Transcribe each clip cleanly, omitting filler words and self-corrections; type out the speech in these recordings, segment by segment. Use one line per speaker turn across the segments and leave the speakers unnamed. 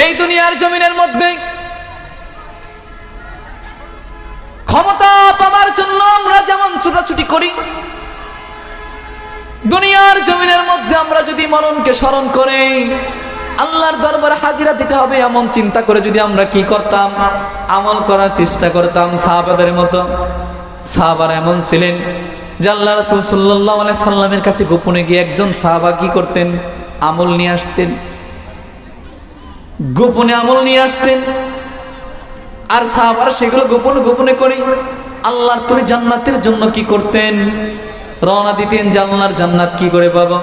এই দুনিয়ার জমিনের মধ্যে ক্ষমতা পাওয়ার জন্য আমরা যেমন ছোটাছুটি করি, দুনিয়ার জমিনের মধ্যে আমরা যদি মরণকে স্মরণ করে আল্লাহর দরবারে হাজিরা দিতে হবে এমন চিন্তা করে যদি আমরা কি করতাম, আমল করার চেষ্টা করতাম সাহাবাদের মতো। সাহাবারা এমন ছিলেন যে আল্লাহ রাসূল সাল্লাল্লাহু আলাইহি সাল্লামের কাছে গোপনে গিয়ে একজন সাহাবা কি করতেন, আমল নিয়ে আসতেন, গোপনে আমল নিয়ে আসতেন। আর সাহাবারা সেগুলো গোপনে গোপনে করে আল্লাহর তৈরি জান্নাতের জন্য কি করতেন, রওনা দিতেন যে আল্লাহর জান্নাত কি করে পাবো।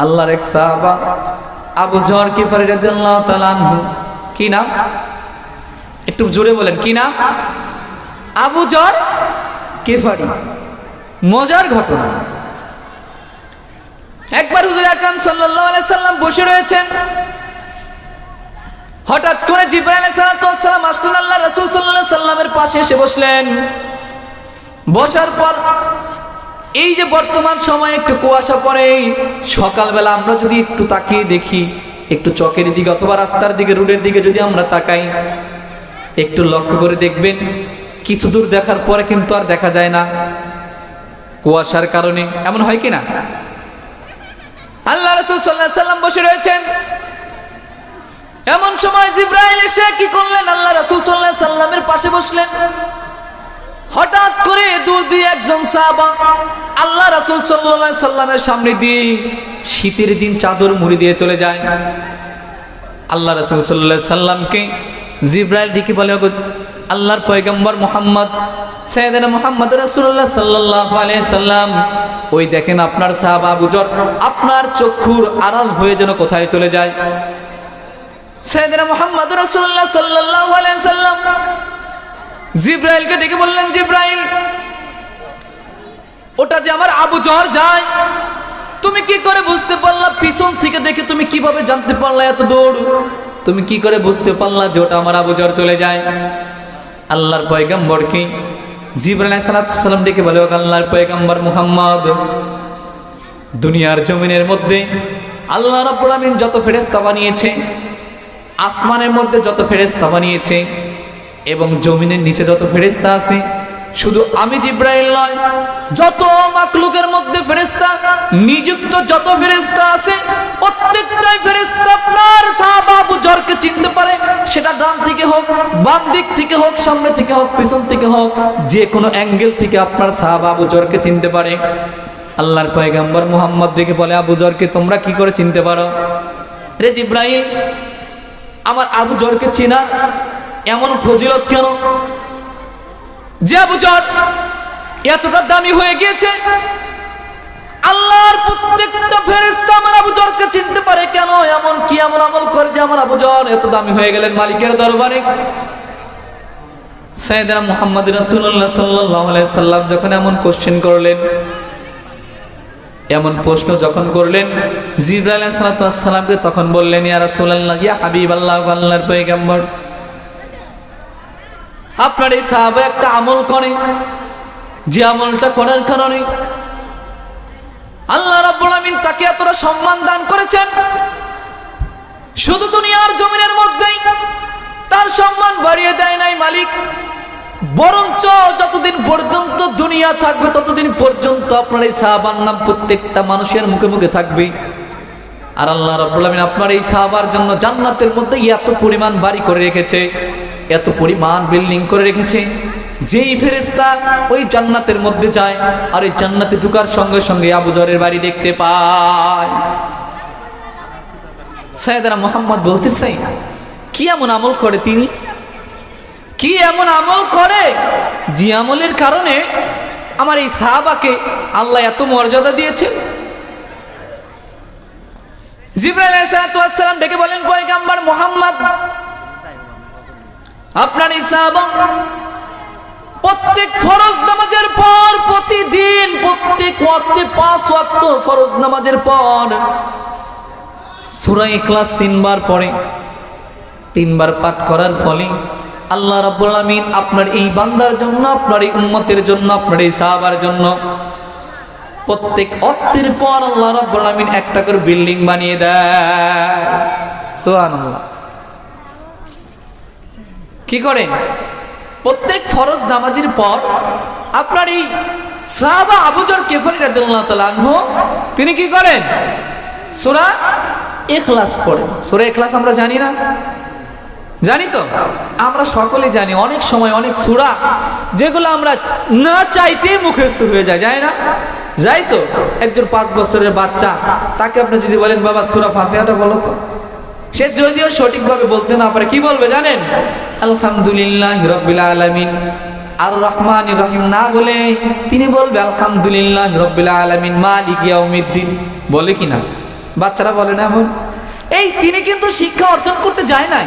আল্লাহর এক সাহাবা আবু যর গিফারী রাদিয়াল্লাহু তাআলা আনহু, কি নাম একটু জোরে বলেন, কি নাম? আবু যর গিফারী। মজার ঘটনা, একবার হুজুর আকরাম সাল্লাল্লাহু আলাইহি সাল্লাম বসে রয়েছেন, হঠাৎ করে জিবরাইল আলাইহিস সালাম আসলেন আল্লাহ রাসূল সাল্লাল্লাহু আলাইহি সাল্লামের পাশে এসে বসলেন। বসার পর এই যে বর্তমান সময় একটু কুয়াশা পড়ে, সকালবেলা আমরা যদি একটু তাকিয়ে দেখি, একটু চকের দিকে অথবা রাস্তার দিকে, রোডের দিকে যদি আমরা তাকাই, একটু লক্ষ্য করে দেখবেন কিছু দূর দেখার পরে কিন্তু আর দেখা যায় না কুয়াশার কারণে। এমন হয় কি না? আল্লাহ রাসূল সাল্লাল্লাহু আলাইহি সাল্লাম বসে রয়েছেন, এমন সময় জিবরাইল এসে কি করলেন, আল্লাহ রাসূল সাল্লাল্লাহু আলাইহি সাল্লামের পাশে বসলেন। হঠাৎ করে দূর দিয়ে একজন সাহাবা আল্লাহ রাসূল সাল্লাল্লাহু আলাইহি সাল্লামের সামনে দিয়ে শীতের দিন চাদর মুড়ি দিয়ে চলে যায়। আল্লাহ রাসূল সাল্লাল্লাহু আলাইহি সাল্লামকে জিবরাইল ডেকে বলে, আল্লাহর পয়গম্বর মুহাম্মদ সাইয়েদনা মুহাম্মদ রাসূলুল্লাহ সাল্লাল্লাহু আলাইহি সাল্লাম, ওই দেখেন আপনার সাহাবা আবু যর আপনার চক্ষুর আড়াল হয়ে যেন কোথায় চলে যায়। সাইয়েদনা মুহাম্মদ রাসূলুল্লাহ সাল্লাল্লাহু আলাইহি সাল্লাম জিবরাইলকে ডেকে বললেন, জিবরাইল ওটা যে আমার আবু যর যায়, তুমি কি করে বুঝতে পারলা? পিছন থেকে দেখে তুমি কিভাবে জানতে পারলা এত দূর? তুমি কি করে বুঝতে পারলা যে ওটা আমার আবু যর চলে যায়? আল্লাহর পয়গম্বরকে জিবরাইল আলাইহিস সালাম ডেকে বলে, ও আল্লাহর পয়গম্বর মুহাম্মদ, দুনিয়ার জমিনের মধ্যে আল্লাহ রাব্বুল আমিন যত ফেরেশতা বানিয়েছে, আসমানের মধ্যে যত ফেরেশতা বানিয়েছে এবং জমিনের নিচে যত ফেরেশতা আছে, শুধু আমি জিবরাইল নয়, যত মাখলুকের মধ্যে ফেরেশতা নিযুক্ত যত ফেরেশতা আছে, প্রত্যেকটাই ফেরেশতা আপনার সাহাবা আবু যরকে চিনতে পারে। সেটা ডান থেকে হোক, বাম দিক থেকে হোক, সামনে থেকে হোক, পিছন থেকে হোক, যে কোনো অ্যাঙ্গেল থেকে আপনার সাহাবা আবু যরকে চিনতে পারে। আল্লাহর পয়গম্বর মুহাম্মদ দেখে বলে, আবু যরকে তোমরা কি করে চিনতে পারো? রে জিবরাইল, আমার আবু যরকে চেনা এমন ফজিলত কেন যে আবু যর এতটা দামি হয়ে গিয়েছে? আল্লাহর প্রত্যেকটা ফেরেশতা আমার আবু যরকে চিনতে পারে কেন? এমন কি এমন আমল করে যে আমার আবু যর এত দামি হয়ে গেলেন মালিকের দরবারে? সাইয়েদনা মুহাম্মদ রাসূলুল্লাহ সাল্লাল্লাহু আলাইহি সাল্লাম যখন এমন কোশ্চেন করলেন, এমন প্রশ্ন যখন করলেন, জিবরাইল আলাইহিস সালামকে তখন বললেন, ইয়া রাসূলুল্লাহ, ইয়া হাবিবাল্লাহ, আল্লাহর পয়গম্বর, আপনার এই সাহাবা একটা আমল করে, যে আমলটা করার কারণে আল্লাহ রাব্বুল আমিন তাকে এতটা সম্মান দান করেছেন। শুধু দুনিয়ার জমিনের মধ্যেই তার সম্মান বাড়িয়ে দেয় নাই মালিক, বরঞ্চ যতদিন পর্যন্ত দুনিয়া থাকবে ততদিন পর্যন্ত আপনার এই সাহাবার নাম প্রত্যেকটা মানুষের মুখে মুখে থাকবে। আর আল্লাহ রাব্বুল আমিন আপনার এই সাহাবার জন্য জান্নাতের মধ্যে এত পরিমাণ বাড়ি করে রেখেছে, এত পরিমাণ বিল্ডিং করে রেখেছে, যেই ফেরেশতা ওই জান্নাতের মধ্যে যায় আর ওই জান্নাতে ঢোকার সঙ্গে সঙ্গে আবু যরের বাড়ি দেখতে পায়। সাইয়েদনা মুহাম্মদ বলতে চাই, কি এমন আমল করে তিনি, কি এমন আমল করে যে আমলের কারণে আমার এই সাহাবাকে আল্লাহ এত মর্যাদা দিয়েছেন? জিবরাইল আলাইহিস সালাম ডেকে বলেন, পয়গম্বর মুহাম্মদ, আপনার এই সাহাবা প্রত্যেক ফরজ নামাজের পর, প্রতিদিন প্রত্যেক ওয়াক্তে 5 ওয়াক্ত ফরজ নামাজের পর সূরা ইখলাস 3 বার পড়ে। 3 বার পাঠ করার ফলে আল্লাহ রাব্বুল আমিন আপনার এই বান্দার জন্য, আপনার এই উম্মতের জন্য, আপনার এই সাহাবার জন্য প্রত্যেক ওয়াক্তের পর আল্লাহ রাব্বুল আমিন একটা করে বিল্ডিং বানিয়ে দেয়। সুবহানাল্লাহ। কি করেন? প্রত্যেক ফরজ নামাজের পর আপনার এই সাহাবা আবু যর গিফারী রাদিয়াল্লাহু তাআলা আনহু তিনি কি করেন? সূরা ইখলাস পড়েন। সূরা ইখলাস আমরা জানি না? জানি তো, আমরা সকলে জানি। অনেক সময় অনেক সূরা যেগুলো আমরা না চাইতে মুখস্থ হয়ে যায়, যায় না? যাই তো। একজন 5 বছরের বাচ্চা, তাকে আপনি যদি বলেন বাবা সূরা ফাতিহাটা বলো তো, সে যদিও সঠিকভাবে বলতে না পারে, কি বলবে জানেন? আলহামদুলিল্লাহি রাব্বিল আলামিন আর রহমানির রহিম না বলে তিনি বলবে আলহামদুলিল্লাহি রাব্বিল আলামিন মালিকি ইয়াউমিদ্দিন। বলে কি না? বাচ্চারা বলে না এমন? এই তিনি কিন্তু শিক্ষা অর্জন করতে যায় নাই।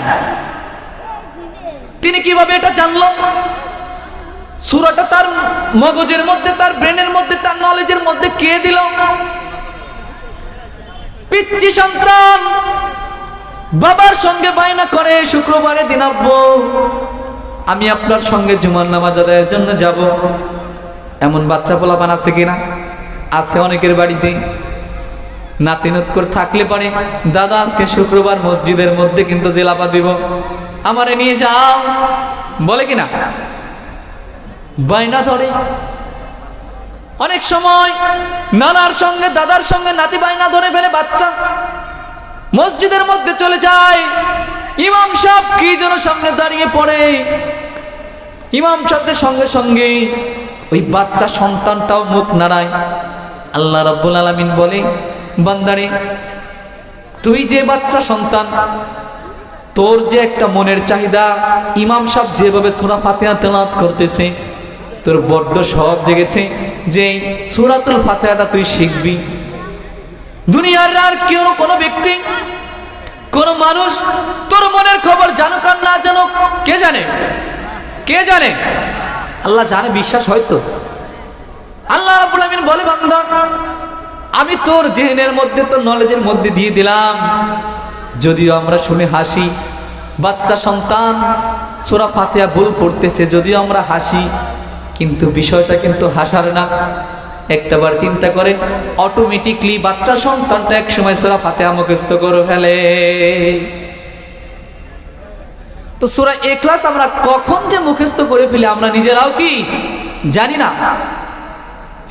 তিনি কিভাবে এটা জানলো? সূরাটা তার মগজের মধ্যে, তার ব্রেনের মধ্যে, তার নলেজের মধ্যে কে দিল? পিচ্চি সন্তান বাবার সঙ্গে বায়না করে শুক্রবারে দিন আব্বু আমি আপনার সঙ্গে জুমার নামাজ আদায়ের জন্য যাব। এমন বাচ্চা পোলাপান আছে কিনা? আছে অনেকের বাড়িতে। নাতিনুত করে থাকলে পারে, দাদা আজকে শুক্রবার মসজিদের মধ্যে কিন্তু জেলাপা দিব, আমারে নিয়ে যাও, বলে কিনা? বায়না ধরে। অনেক সময় নানার সঙ্গে দাদার সঙ্গে নাতি বায়না ধরে ফেলে বাচ্চা, মসজিদের মধ্যে চলে যায়। ইমাম সাহেব কি যেন সামনে দাঁড়িয়ে পড়ে, ইমাম সাহেবের সঙ্গে সঙ্গে ওই বাচ্চা সন্তানটাও মুখ নাড়ায়। আল্লাহ রাব্বুল আলামিন বলে, বান্দারে তুই যে বাচ্চা সন্তান, তোর যে একটা মনের চাহিদা, ইমাম সাহেব যেভাবে সূরা ফাতিহা তেলাওয়াত করতেছে, তোর বড্ড শখ জেগেছে যে সূরাতুল ফাতিহাটা তুই শিখবি। দুনিয়ার আর কেউ, কোনো ব্যক্তি, কোন মানুষ তোর মনের খবর জানুক আর না জানুক, কে জানে? কে জানে? আল্লাহ জানে। বিশ্বাস হয়তো আল্লাহ রাব্বুল আলামিন বলে, বান্দা আমি তোর জেহেনের মধ্যে, তোর নলেজের মধ্যে দিয়ে দিলাম। যদিও আমরা শুনে হাসি, বাচ্চা সন্তান সূরা ফাতিহা ভুল পড়তেছে, যদিও আমরা হাসি, কিন্তু বিষয়টা কিন্তু হাসার না। একটাবার চিন্তা করেন, অটোমেটিকলি বাচ্চা সন্তানটা এক সময় সূরা ফাতিহা মুখস্থ করে ফেলে। তো সূরা ইখলাস আমরা কখন যে মুখস্থ করে ফেলি আমরা নিজেরাও কি জানি না।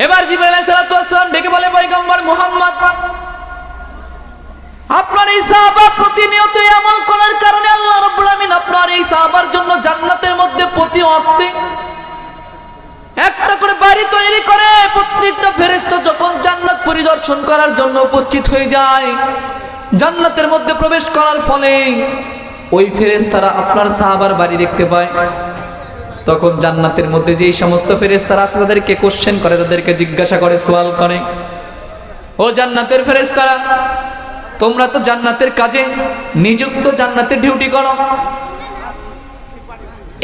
এবার জিবরাইল আলাইহিস সালাম ডেকে বলে, পয়গম্বর মুহাম্মদ আপনার এই সাহাবা প্রতিনিয়ত আমল করার কারণে আল্লাহ রাব্বুল আলামিন আপনার এই সাহাবার জন্য জান্নাতের মধ্যে প্রতি ওয়াক্তে একটা করে বাড়ি তৈরি করে। প্রত্যেকটা ফেরেশতা যখন জান্নাত পরিদর্শন করার জন্য উপস্থিত হয়ে যায়, জান্নাতের মধ্যে প্রবেশ করার ফলে ওই ফেরেশতারা আপনার সাহাবার বাড়ি দেখতে পায়। তখন জান্নাতের মধ্যে যে সমস্ত ফেরেশতারা আছে তাদেরকে কোশ্চেন করে, তাদেরকে জিজ্ঞাসা করে, সওয়াল করে, ও জান্নাতের ফেরেশতারা তোমরা তো জান্নাতের কাজে নিযুক্ত, জান্নাতের ডিউটি করো,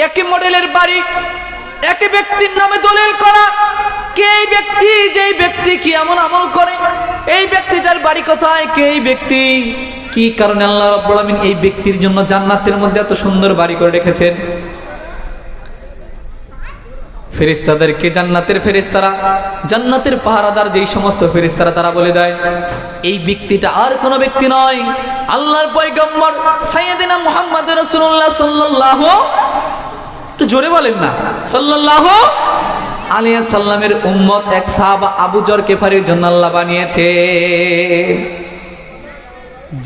একই মডেলের বাড়ি একই ব্যক্তির নামে দলিল করা, কে এই ব্যক্তি, যেই ব্যক্তি কি এমন আমল করে, এই ব্যক্তিটার বাড়ি কোথায়, কে এই ব্যক্তি, কি কারণে আল্লাহ রাব্বুল আলামিন এই ব্যক্তির জন্য জান্নাতের মধ্যে এত সুন্দর বাড়ি করে রেখেছেন। ফেরেশতাদেরকে জান্নাতের ফেরেশতারা, জান্নাতের পাহারাদার যেই সমস্ত ফেরেশতারা, তারা বলে দেয় এই ব্যক্তিটা আর কোনো ব্যক্তি নয়, আল্লাহর পয়গম্বর সাইয়্যিদিনা মুহাম্মদ রাসূলুল্লাহ সাল্লাল্লাহু, একটু জোরে বলেন না, সাল্লাল্লাহু আলাইহি সাল্লামের উম্মত এক সাহাবা আবু যর গিফারীর জন্য আল্লাহ বানিয়েছে।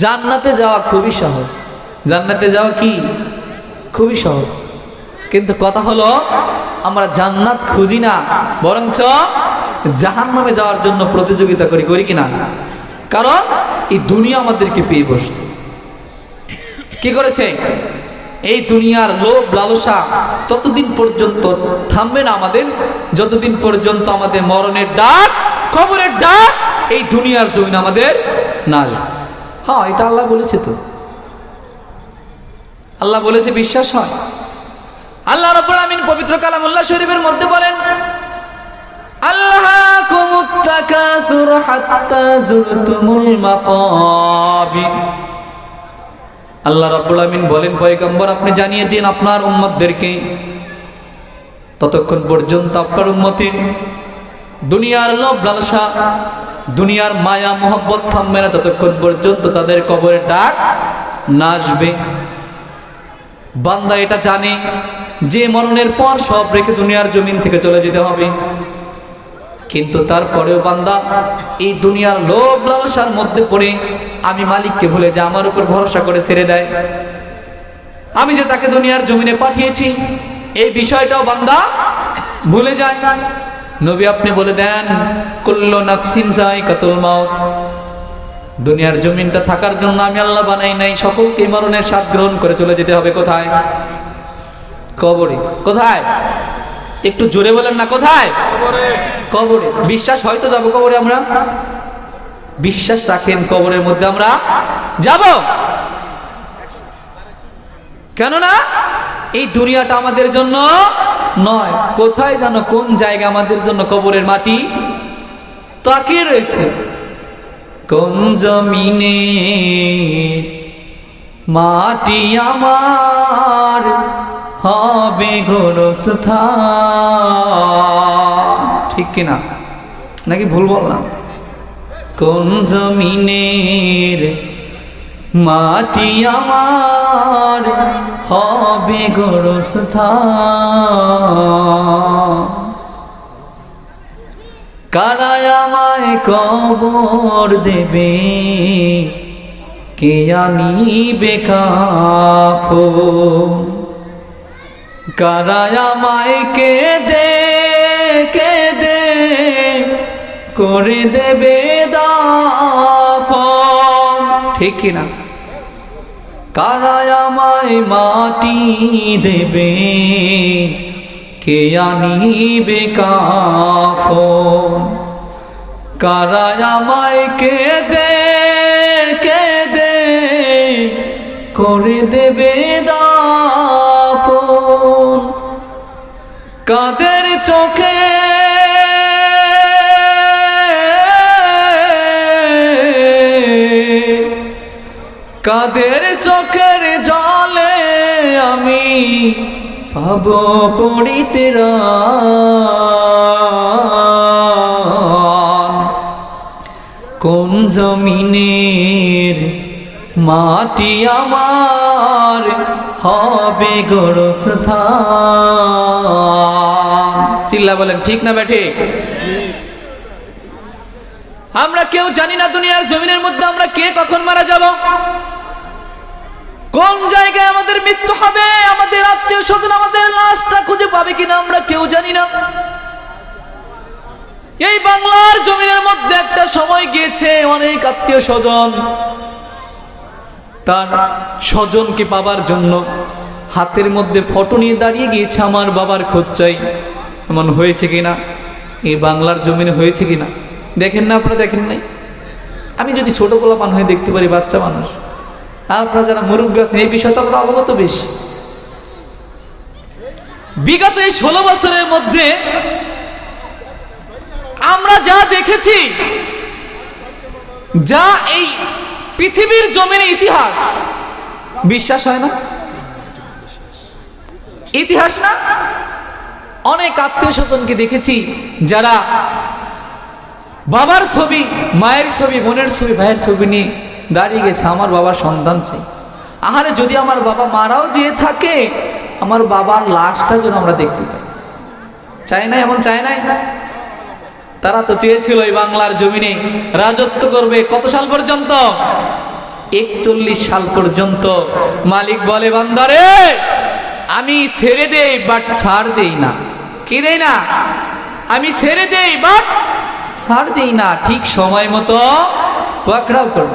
জান্নাতে যাওয়া খুবই সহজ, জান্নাতে যাওয়া কি খুবই সহজ, কিন্তু কথা হলো আমরা জান্নাত খুঁজি না, বরঞ্চ জাহান্নামে যাওয়ার জন্য প্রতিযোগিতা করি, করি কিনা? কারণ এই দুনিয়া আমাদেরকে পেয়ে বসছে। কি করেছে? এই দুনিয়ার লোভ লালসা ততদিন পর্যন্ত থামবে না আমাদের, যতদিন পর্যন্ত আমাদের মরণের ডাক, কবরের ডাক এই দুনিয়ার জমিন আমাদের না আসবে। হ্যাঁ, এটা আল্লাহ বলেছে, তো আল্লাহ বলেছে, বিশ্বাস হয়। আল্লাহ রাব্বুল আমিন পবিত্র কালামুল্লাহ শরীফের মধ্যে বলেন, আল্লাহাকুমুত তাকাসুর হাত্তা যুরতুমুল মাকাবির। আল্লাহ রাব্বুল আমিন বলেন, পয়গম্বর আপনি জানিয়ে দিন আপনার উম্মতদেরকে, ততক্ষণ পর্যন্ত আপনার উম্মতের দুনিয়ার লোভ লালসা, দুনিয়ার মায়া মোহব্বত থামবে না, ততক্ষণ পর্যন্ত তাদের কবরের ডাক না আসবে। বান্দা এটা জানে যে মরণের পর সব রেখে দুনিয়ার জমিন থেকে চলে যেতে হবে, কিন্তু তারপরেও বান্দা এই দুনিয়ার লোভ লালসার মধ্যে পড়ে আমি মালিককে ভুলে যে আমার উপর ভরসা করে ছেড়ে দেয়। আমি যে তাকে দুনিয়ার জমিনে পাঠিয়েছি এই বিষয়টাও বান্দা ভুলে যায়। নবী আপনি বলে দেন কুল্লু নাফসিন যায়কাতুল মাউত, দুনিয়ার জমিনটা থাকার জন্য আমি আল্লাহ বানাই নাই, সকলকে মরণের স্বাদ গ্রহণ করে চলে যেতে হবে। কোথায়? কবরে। কোথায়? একটু জোরে বলেন না, কোথায়? কবরে। বিশ্বাস হয়তো যাব কবরে, আমরা বিশ্বাস রাখেন কবরের মধ্যে আমরা যাব, কেননা এই দুনিয়াটা আমাদের জন্য নয়। কোথায় জানো কোন জায়গা আমাদের জন্য কবরের মাটি তাকিয়ে রয়েছে? কোন জমিনে মাটি আমার হবে গোরস্থান, ঠিক কিনা? নাকি ভুল বললাম? কোন জমিনের মাটি আমার হবে গোরস্থান, কারা আমায় কবর দেবে, কে আনিবে কাফন, কারা আমায় কেঁদে কেঁদে করে দেবে দাফন, ঠিক কিনা? কারা আমায় মাটি দেবে, কে আনিবে কাফন, কারা আমায় কেঁদে কেঁদে করে দেবে দাফন, কাদের চোখে কাদের চোখের জলে আমি পাব পরিত্রাণ, কোন জমিনের মাটি আমার হবে গোরস্থান। চিল্লা বলেন ঠিক না বেঠিক? আমরা কেউ জানি না দুনিয়ার জমিনের মধ্যে আমরা কে কখন মারা যাব, কোন জায়গায় আমাদের মৃত্যু হবে, আমাদের আত্মীয় স্বজন আমাদের লাশটা খুঁজে পাবে কিনা আমরা কেউ জানি না। এই বাংলার জমিনের মধ্যে একটা সময় গিয়েছে অনেক আত্মীয় স্বজন তার স্বজনকে পাবার জন্য হাতের মধ্যে ফটো নিয়ে দাঁড়িয়ে গিয়েছে, আমার বাবার খোঁজ চাই। এমন হয়েছে কিনা এই বাংলার জমিনে? হয়েছে কিনা দেখেন না আপনারা? দেখেন নাই? আমি যদি ছোট পোলাপান হয়ে দেখতে পারি, বাচ্চা মানুষ, আপনারা যারা মুরব্বী আছেন এই বিষয়টা আপনারা অবগত বেশি। বিগত এই 16 বছরের মধ্যে আমরা যা দেখেছি, যা এই পৃথিবীর জমিনে ইতিহাস, বিশ্বাস হয় না? ইতিহাস না? অনেক আত্মীয় স্বজনকে দেখেছি যারা বাবার ছবি, মায়ের ছবি, বোনের ছবি, ভাইয়ের ছবি নিয়ে দাঁড়িয়ে গেছে, আমার বাবার সন্তান চাই। আহারে যদি আমার বাবা মারাও যেয়ে থাকে, আমার বাবার লাশটা যেন আমরা দেখতে পাই। চায় নাই? এমন চায় নাই? তারা তো চেয়েছিল এই বাংলার জমিনে রাজত্ব করবে কত সাল পর্যন্ত? 41 সাল পর্যন্ত। মালিক বলে বান্দারে আমি ছেড়ে দেই বাট ছাড় দেই না। কি দেই না? আমি ছেড়ে দেই বাট ছাড় দেই না, ঠিক সময় মতো পাকড়াও করব।